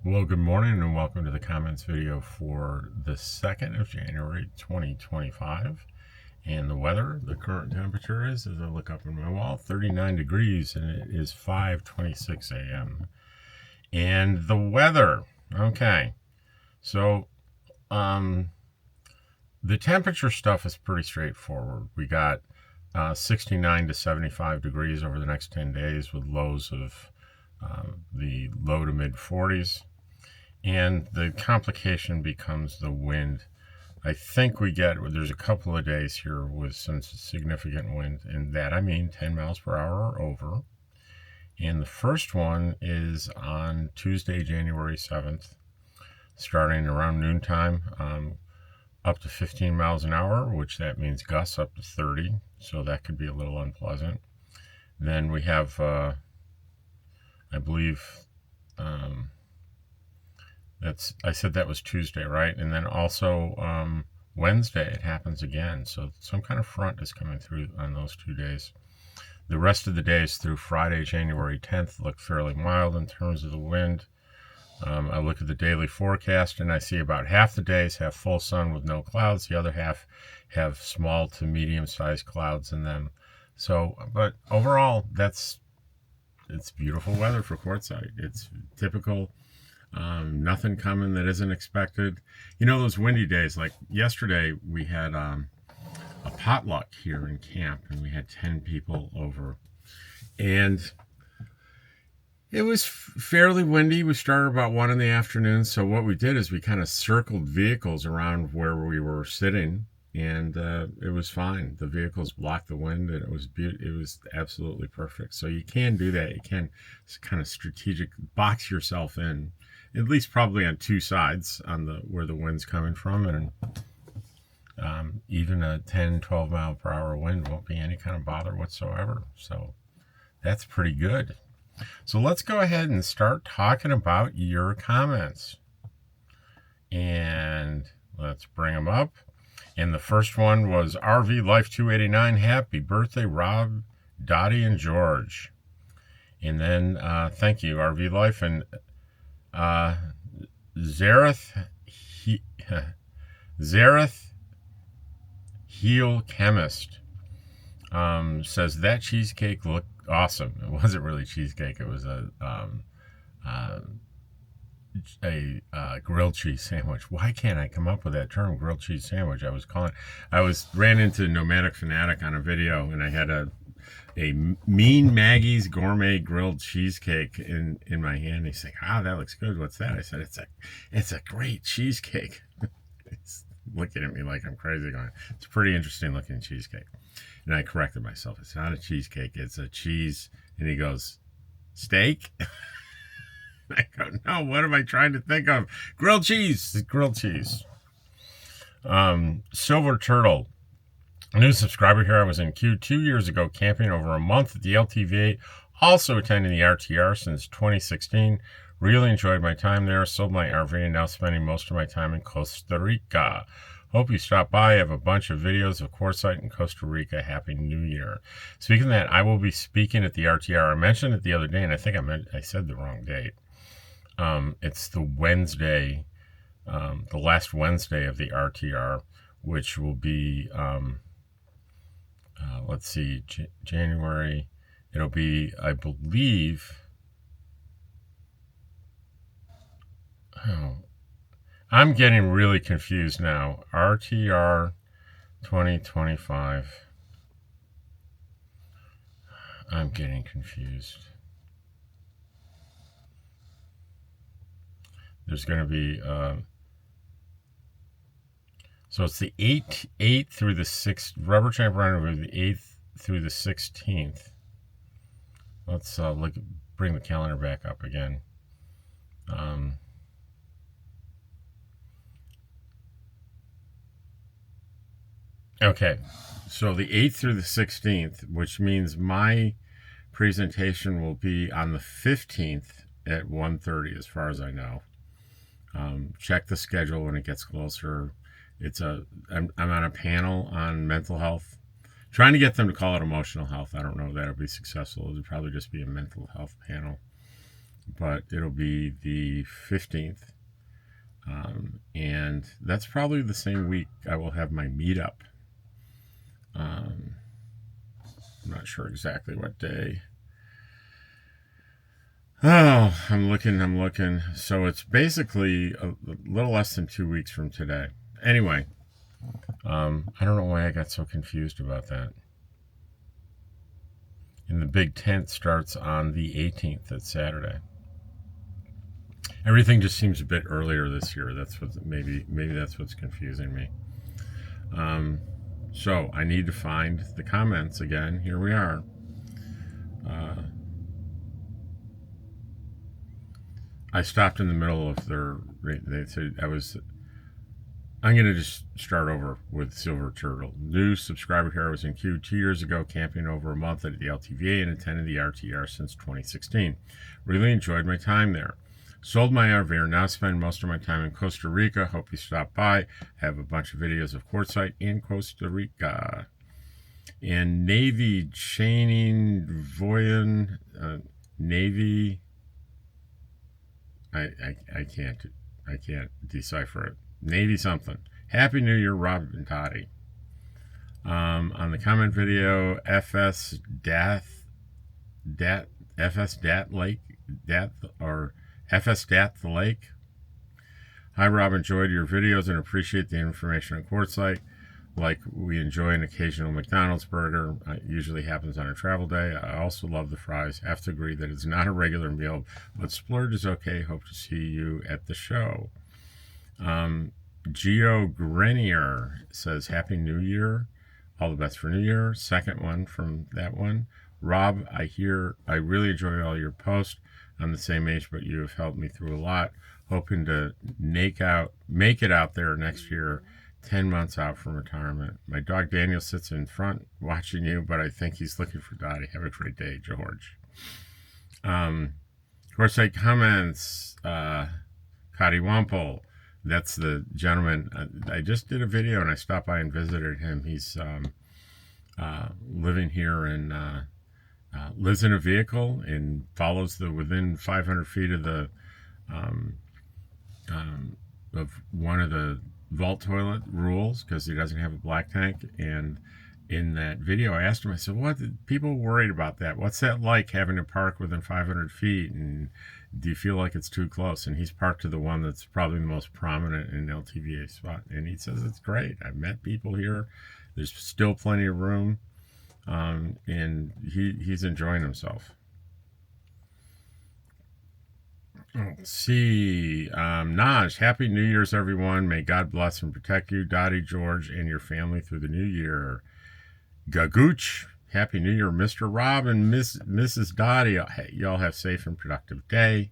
Well, good morning and welcome to the comments video for the 2nd of January 2025. And the weather, the current temperature is, as I look up on my wall, 39 degrees, and it is 5:26 a.m. And the weather, okay. So the temperature stuff is pretty straightforward. We got 69 to 75 degrees over the next 10 days with lows of the low to mid 40s. And the complication becomes the wind. I think there's a couple of days here with some significant wind, and that I mean 10 miles per hour or over. And the first one is on Tuesday, January 7th, starting around noontime, up to 15 miles an hour, which that means gusts up to 30, so that could be a little unpleasant. Then we have, I believe, I said that was Tuesday, right? And then also Wednesday, it happens again. So some kind of front is coming through on those 2 days. The rest of the days through Friday, January 10th, look fairly mild in terms of the wind. I look at the daily forecast and I see about half the days have full sun with no clouds. The other half have small to medium-sized clouds in them. So, but overall, it's beautiful weather for Quartzsite. It's typical. Nothing coming that isn't expected. You know, those windy days, like yesterday we had a potluck here in camp and we had 10 people over, and it was fairly windy. We started about 1 in the afternoon. So what we did is we kind of circled vehicles around where we were sitting, and it was fine. The vehicles blocked the wind, and it was absolutely perfect. So you can do that. You can kind of strategic box yourself in, at least probably on two sides on where the wind's coming from, and even a 10-12 mile per hour wind won't be any kind of bother whatsoever. So that's pretty good. So let's go ahead and start talking about your comments, and let's bring them up. And the first one was RV Life 289. Happy birthday, Rob, Dottie, and George. And then thank you, RV Life. And Zareth Heel Chemist says that cheesecake looked awesome. It wasn't really cheesecake. It was a grilled cheese sandwich. Why can't I come up with that term, grilled cheese sandwich? Ran into Nomadic Fanatic on a video, and I had a Mean Maggie's gourmet grilled cheesecake in my hand. He's like, that looks good. What's that? I said, it's a great cheesecake. He's looking at me like I'm crazy going, it's a pretty interesting looking cheesecake. And I corrected myself. It's not a cheesecake. It's a cheese. And he goes, steak? I go, no, what am I trying to think of? Grilled cheese. It's grilled cheese. Silver Turtle. A new subscriber here. I was in queue 2 years ago, camping over a month at the LTVA, also attending the RTR since 2016. Really enjoyed my time there. Sold my RV and now spending most of my time in Costa Rica. Hope you stop by. I have a bunch of videos of Quartzsite in Costa Rica. Happy New Year. Speaking of that, I will be speaking at the RTR. I mentioned it the other day, and I think I said the wrong date. It's the Wednesday, the last Wednesday of the RTR, which will be, let's see, January. It'll be, I believe, I'm getting really confused now. RTR 2025. I'm getting confused. There's going to be, so it's the 8th through the 6th. Rubber Champ Run will be the 8th through the 16th. Let's bring the calendar back up again. Okay, so the 8th through the 16th, which means my presentation will be on the 15th at 1:30, as far as I know. Check the schedule when it gets closer. I'm on a panel on mental health, trying to get them to call it emotional health. I don't know if that'll be successful. It'll probably just be a mental health panel. but it'll be the 15th. And that's probably the same week I will have my meetup. I'm not sure exactly what day. Oh, I'm looking. So it's basically a little less than 2 weeks from today. Anyway, I don't know why I got so confused about that. And the big tent starts on the 18th. That's Saturday. Everything just seems a bit earlier this year. That's what maybe that's what's confusing me. So I need to find the comments again. Here we are. I stopped in the middle of their. They said I'm going to just start over with Silver Turtle. New subscriber here. I was in queue 2 years ago, camping over a month at the LTVA and attended the RTR since 2016. Really enjoyed my time there. Sold my RV, now spend most of my time in Costa Rica. Hope you stop by. Have a bunch of videos of Quartzsite in Costa Rica. And Navy Chaining Voyan Navy. I can't decipher it. Navy something. Happy New Year, Rob and Toddy. On the comment video, FS Dat Lake, FS Dat the Lake. Hi, Rob. Enjoyed your videos and appreciate the information on Quartzsite. Like we enjoy an occasional McDonald's burger. It usually happens on a travel day. I also love the fries. Have to agree that it's not a regular meal, but splurge is okay. Hope to see you at the show. Geo Grenier says, Happy New Year. All the best for New Year. Second one from that one. Rob, I really enjoy all your posts. I'm the same age, but you have helped me through a lot. Hoping to make it out there next year, 10 months out from retirement. My dog Daniel sits in front watching you, but I think he's looking for Dottie. Have a great day, George. Quartzsite Comments, Cotty Wample. That's the gentleman. I just did a video and I stopped by and visited him. He's living here and lives in a vehicle and follows the within 500 feet of the of one of the vault toilet rules because he doesn't have a black tank. And in that video I asked him, I said, what people worried about that? What's that like having to park within 500 feet? And do you feel like it's too close? And he's parked to the one that's probably the most prominent in LTVA spot. And he says, it's great. I've met people here. There's still plenty of room. And he's enjoying himself. Let's see. Naj, Happy New Year's, everyone. May God bless and protect you, Dottie, George, and your family through the new year. Gagooch, Happy New Year, Mr. Rob and Mrs. Dottie. Hey, y'all have safe and productive day.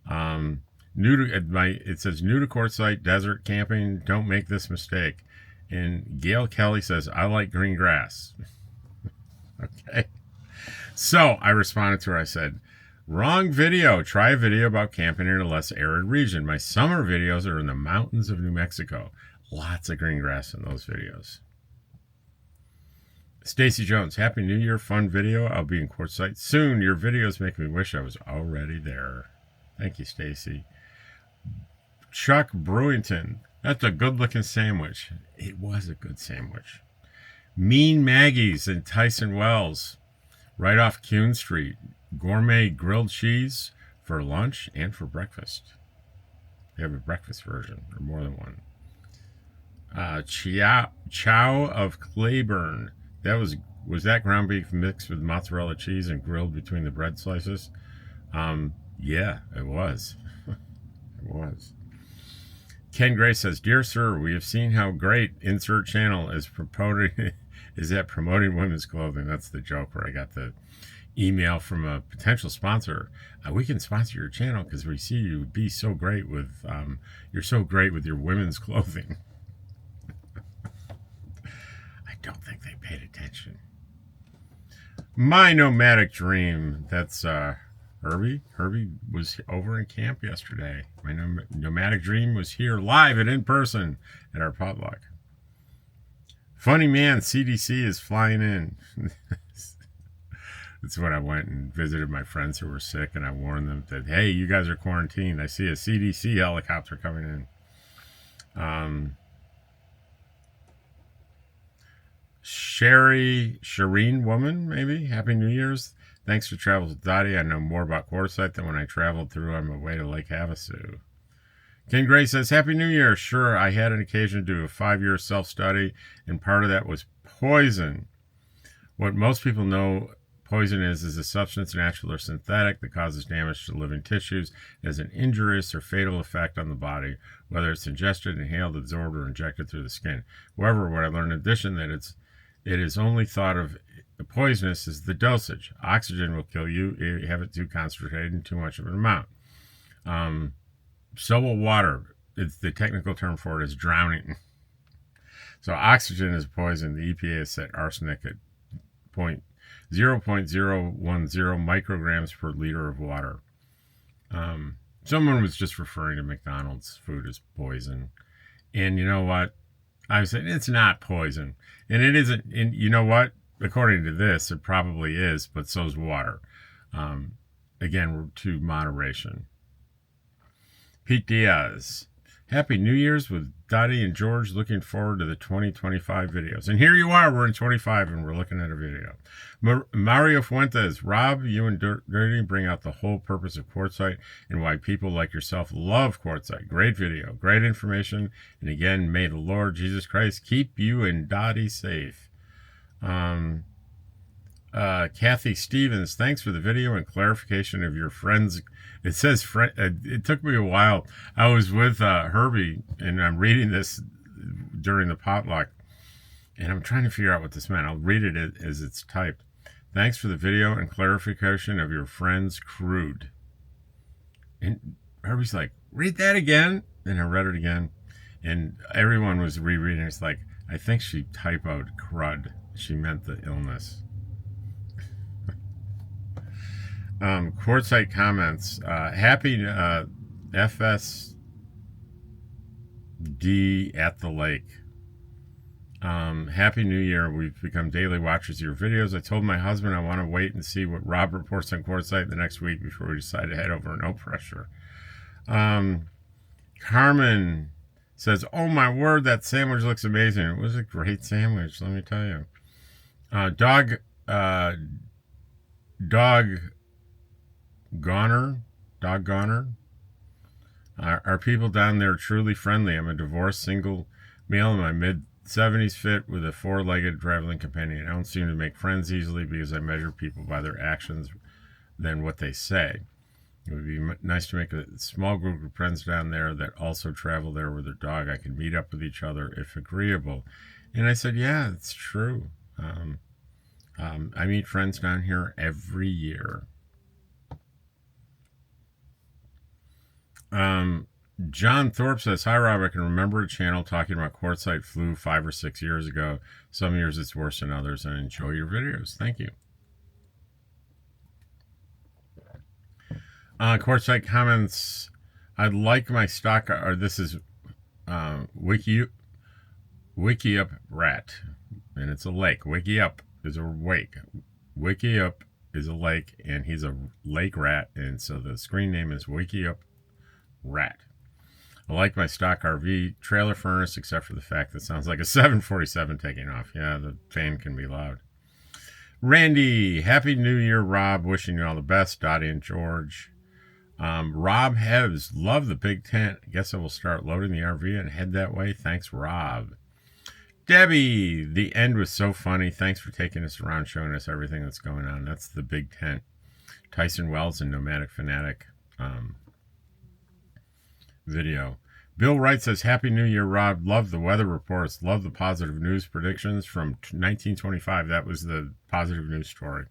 It says new to Quartzsite, desert camping. Don't make this mistake. And Gail Kelly says, I like green grass. Okay. So I responded to her. I said, wrong video. Try a video about camping in a less arid region. My summer videos are in the mountains of New Mexico. Lots of green grass in those videos. Stacy Jones, Happy New Year, fun video. I'll be in Quartzsite soon. Your videos make me wish I was already there. Thank you, Stacy. Chuck Brewington, that's a good-looking sandwich. It was a good sandwich. Mean Maggie's in Tyson Wells, right off Kuhn Street. Gourmet grilled cheese for lunch and for breakfast. They have a breakfast version, or more than one. Chow of Claiborne. That was that ground beef mixed with mozzarella cheese and grilled between the bread slices? Yeah, it was. It was. Ken Gray says, Dear sir, we have seen how great Insert Channel is at promoting women's clothing. That's the joke where I got the email from a potential sponsor. We can sponsor your channel because we see you be so great with, you're so great with your women's clothing. I don't think they paid attention. My nomadic dream. That's Herbie. Herbie was over in camp yesterday. My nomadic dream was here live and in person at our potluck. Funny man, CDC is flying in. That's when I went and visited my friends who were sick, and I warned them that, hey, you guys are quarantined. I see a CDC helicopter coming in. Shireen woman, maybe. Happy New Year's. Thanks for travels with Dottie. I know more about Quartzsite than when I traveled through on my way to Lake Havasu. Ken Gray says, Happy New Year. Sure, I had an occasion to do a 5-year self-study, and part of that was poison. What most people know poison is a substance, natural or synthetic, that causes damage to living tissues, has an injurious or fatal effect on the body, whether it's ingested, inhaled, absorbed, or injected through the skin. However, what I learned in addition that it is only thought of poisonous is the dosage. Oxygen will kill you if you have it too concentrated and too much of an amount. So will water. It's the technical term for it is drowning. So oxygen is poison. The EPA has set arsenic at 0.010 micrograms per liter of water. Someone was just referring to McDonald's food as poison. And you know what? I said, it's not poison. And it isn't. And you know what? According to this, it probably is, but so's water. Again, to moderation. Pete Diaz. Happy New Year's with Dottie and George. Looking forward to the 2025 videos. And here you are. We're in 25 and we're looking at a video. Mario Fuentes. Rob, you and Dirty bring out the whole purpose of Quartzsite and why people like yourself love Quartzsite. Great video. Great information. And again, may the Lord Jesus Christ keep you and Dottie safe. Kathy Stevens, thanks for the video and clarification of your friends. It says friend. It took me a while. I was with Herbie, and I'm reading this during the potluck, and I'm trying to figure out what this meant. I'll read it as it's typed. Thanks for the video and clarification of your friends crude. And Herbie's like, read that again. And I read it again, and everyone was rereading. It's like, I think she typoed crud. She meant the illness. Quartzsite comments. Happy FSD at the lake. Happy New Year. We've become daily watchers of your videos. I told my husband I want to wait and see what Rob reports on Quartzsite the next week before we decide to head over. No pressure. Carmen says, oh my word, that sandwich looks amazing. It was a great sandwich, let me tell you. Dog Goner. Are people down there truly friendly? I'm a divorced single male in my mid-70s, fit with a 4-legged traveling companion. I don't seem to make friends easily because I measure people by their actions than what they say. It would be nice to make a small group of friends down there that also travel there with their dog. I can meet up with each other if agreeable. And I said, yeah, it's true. I meet friends down here every year. John Thorpe says, hi Rob, I can remember a channel talking about Quartzsite flu 5 or 6 years ago. Some years it's worse than others, and enjoy your videos. Thank you. Quartzsite comments, I'd like my stock, or this is Wiki Up Rat, and it's a lake. Wiki Up is a wake. Wiki Up is a lake, and he's a lake rat, and so the screen name is Wiki Up Rat. I like my stock RV trailer furnace, except for the fact that it sounds like a 747 taking off. Yeah, the fan can be loud. Randy, Happy New Year, Rob. Wishing you all the best. Dottie and George. Rob Heves, love the big tent. Guess I will start loading the RV and head that way. Thanks, Rob. Debbie, the end was so funny. Thanks for taking us around, showing us everything that's going on. That's the big tent. Tyson Wells and Nomadic Fanatic video. Bill Wright says, Happy New Year, Rob. Love the weather reports. Love the positive news predictions from 1925. That was the positive news story.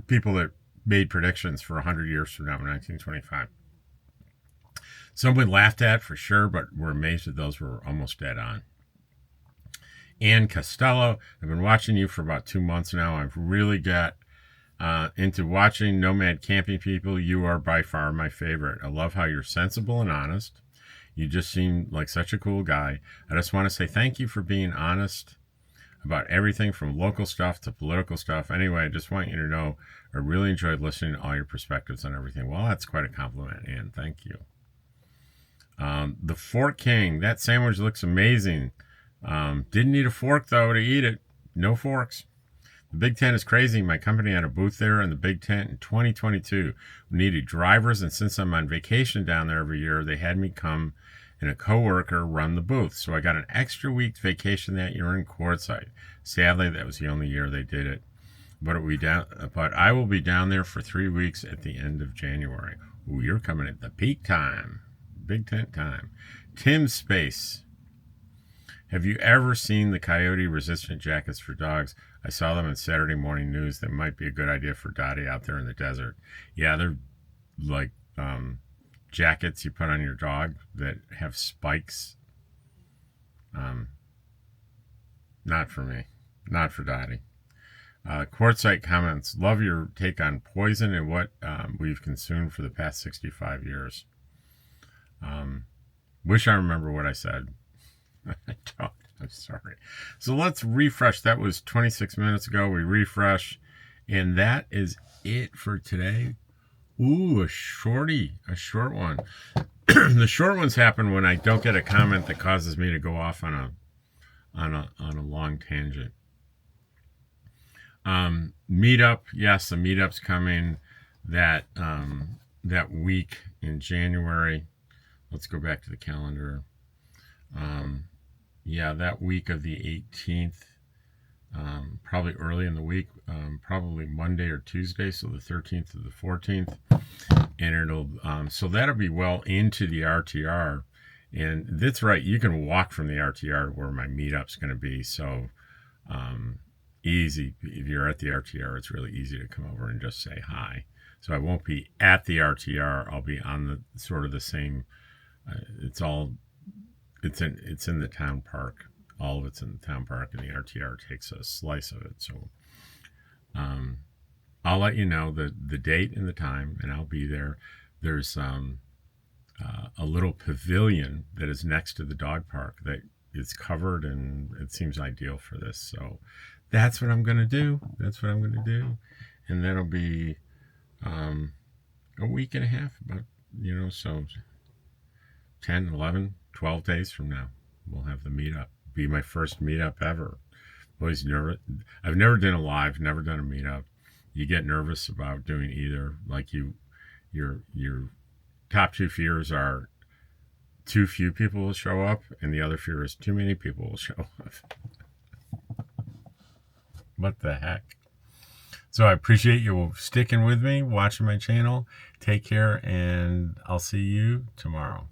People that made predictions for 100 years from now in 1925. Someone laughed at for sure, but we're amazed that those were almost dead on. Ann Costello, I've been watching you for about 2 months now. I've really got into watching nomad camping people. You are by far my favorite. I love how you're sensible and honest. You just seem like such a cool guy. I just want to say thank you for being honest about everything from local stuff to political stuff. Anyway, I just want you to know I really enjoyed listening to all your perspectives on everything. Well, that's quite a compliment, and thank you. The Fork King, that sandwich looks amazing. Didn't need a fork, though, to eat it. No forks. The Big Tent is crazy. My company had a booth there in the Big Tent in 2022. We needed drivers, and since I'm on vacation down there every year, they had me come and a coworker run the booth. So I got an extra week's vacation that year in Quartzsite. Sadly, that was the only year they did it. But I will be down there for 3 weeks at the end of January. Ooh, you're coming at the peak time. Big Tent time. Tim's Space. Have you ever seen the coyote-resistant jackets for dogs? I saw them in Saturday Morning News. That might be a good idea for Dottie out there in the desert. Yeah, they're like jackets you put on your dog that have spikes. Not for me. Not for Dottie. Quartzsite Comments. Love your take on poison and what we've consumed for the past 65 years. Wish I remember what I said. I don't. I'm sorry. So let's refresh. That was 26 minutes ago. We refresh. And that is it for today. Ooh, a short one. The short ones happen when I don't get a comment that causes me to go off on a long tangent. Meetup. Yes, the meetup's coming that week in January. Let's go back to the calendar. Yeah, that week of the 18th, probably early in the week, probably Monday or Tuesday, so the 13th or the 14th, and it'll, so that'll be well into the RTR, and that's right, you can walk from the RTR to where my meetup's going to be, so easy. If you're at the RTR, it's really easy to come over and just say hi. So I won't be at the RTR, I'll be on the sort of the same, it's in the town park. All of it's in the town park, and the RTR takes a slice of it. So I'll let you know the date and the time, and I'll be there. There's a little pavilion that is next to the dog park that is covered, and it seems ideal for this. So that's what I'm going to do. And that'll be a week and a half, about, so 10, 11, 12 days from now, we'll have the meetup. Be my first meetup ever. Always nervous. I've never done a live, never done a meetup. You get nervous about doing either. Like your top two fears are too few people will show up, and the other fear is too many people will show up. What the heck? So I appreciate you sticking with me, watching my channel. Take care, and I'll see you tomorrow.